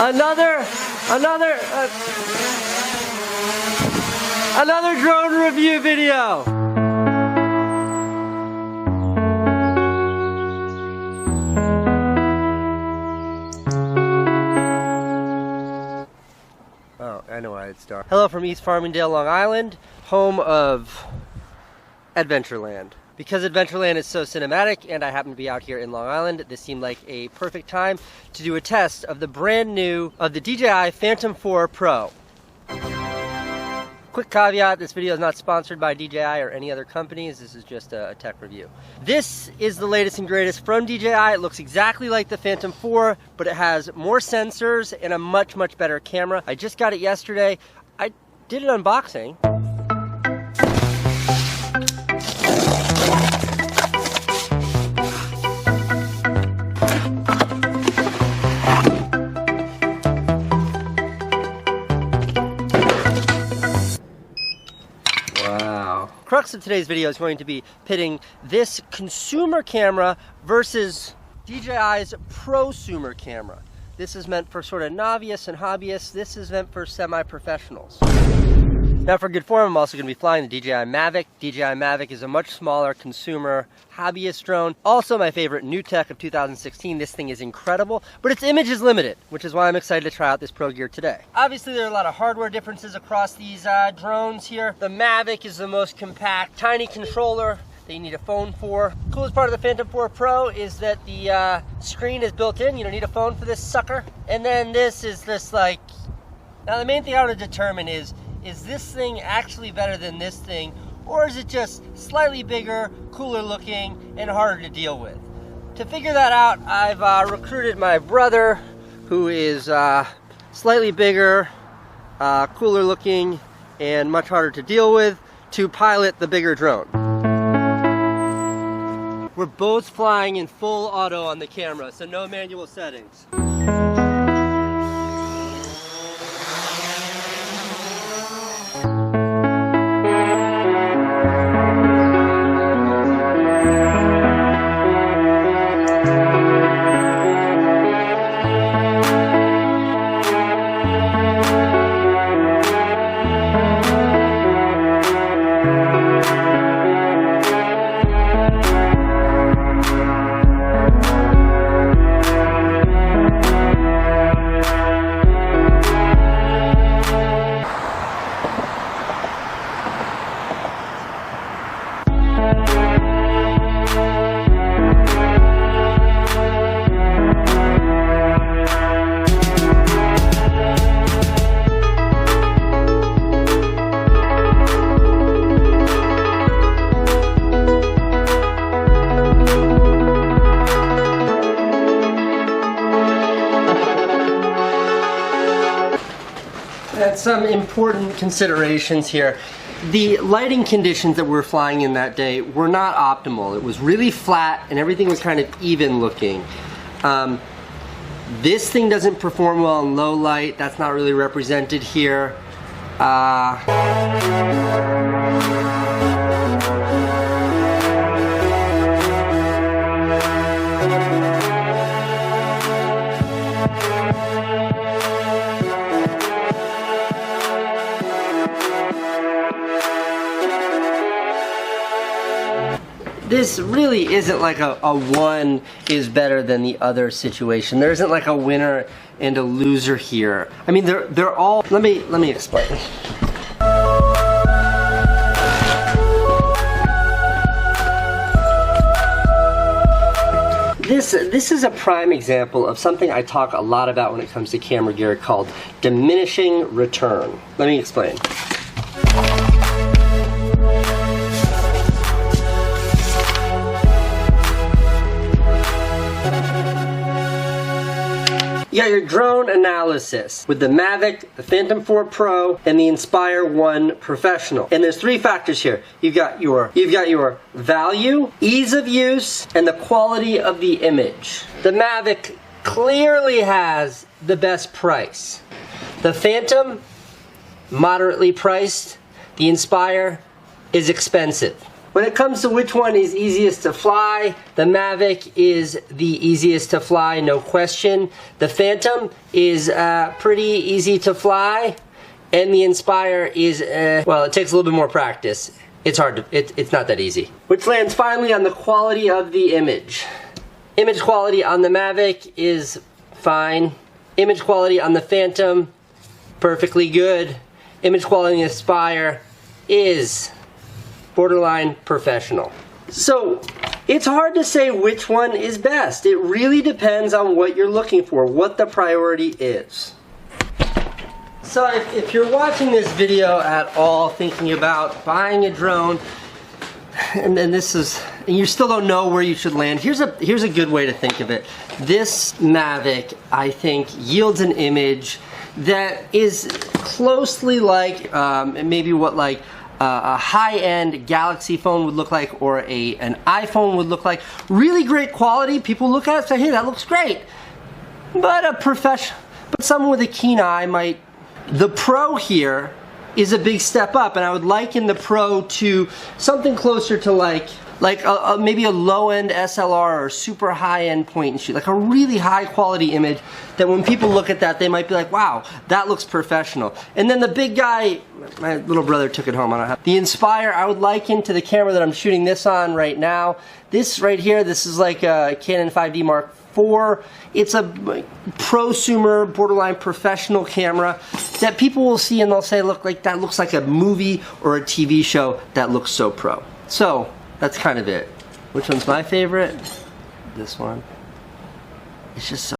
Another drone review video. Oh, I know why it's dark. Hello from East Farmingdale, Long Island, home of Adventureland. Because Adventureland is so cinematic and I happen to be out here in Long Island, this seemed like a perfect time to do a test of the brand new, the DJI Phantom 4 Pro. Quick caveat, this video is not sponsored by DJI or any other companies, this is just a tech review. This is the latest and greatest from DJI. It looks exactly like the Phantom 4, but it has more sensors and a much, much better camera. I just got it yesterday. I did an unboxing. Crux of today's video is going to be pitting this consumer camera versus DJI's prosumer camera. This is meant for sort of novice and hobbyists. This is meant for semi-professionals. Now for good form, I'm also going to be flying the DJI Mavic. DJI Mavic is a much smaller consumer hobbyist drone. Also my favorite new tech of 2016. This thing is incredible, but its image is limited, which is why I'm excited to try out this Pro gear today. Obviously there are a lot of hardware differences across these drones here. The Mavic is the most compact, tiny controller that you need a phone for. The coolest part of the Phantom 4 Pro is that the screen is built in. You don't need a phone for this sucker. And then this is this like, now the main thing I want to determine is this thing actually better than this thing, or is it just slightly bigger, cooler looking, and harder to deal with? To figure that out, I've recruited my brother, who is slightly bigger, cooler looking, and much harder to deal with, to pilot the bigger drone. We're both flying in full auto on the camera, so no manual settings. And some important considerations here. The lighting conditions that we were flying in that day were not optimal. It was really flat and everything was kind of even looking. This thing doesn't perform well in low light. That's not really represented here. This really isn't like a one is better than the other situation. There isn't like a winner and a loser here. I mean, they're all. Let me explain. This is a prime example of something I talk a lot about when it comes to camera gear called diminishing return. Let me explain. You got your drone analysis with the Mavic, the Phantom 4 Pro, and the Inspire 1 Professional. And there's three factors here. You've got your value, ease of use, and the quality of the image. The Mavic clearly has the best price. The Phantom, moderately priced. The Inspire is expensive. When it comes to which one is easiest to fly, the Mavic is the easiest to fly, no question. The Phantom is pretty easy to fly, and the Inspire is, well, it takes a little bit more practice. It's hard to, it's not that easy. Which lands finally on the quality of the image. Image quality on the Mavic is fine. Image quality on the Phantom, perfectly good. Image quality on the Inspire is borderline professional. So it's hard to say which one is best. It really depends on what you're looking for, what the priority is. So if you're watching this video at all thinking about buying a drone, and then and you still don't know where you should land, here's a good way to think of it. This Mavic, I think, yields an image that is closely like maybe what like a high-end Galaxy phone would look like, or an iPhone would look like. Really great quality. People look at it and say, hey, that looks great. But someone with a keen eye might. The Pro here is a big step up, and I would liken the Pro to something closer to like maybe a low-end SLR or super high-end point and shoot, like a really high-quality image that when people look at that, they might be like, wow, that looks professional. And then the big guy, my little brother took it home. I don't have the Inspire. I would liken to the camera that I'm shooting this on right now. This right here, this is like a Canon 5D Mark IV. It's a prosumer, borderline professional camera that people will see and they'll say, look, like that looks like a movie or a TV show that looks so pro. So that's kind of it. Which one's my favorite? This one. It's just so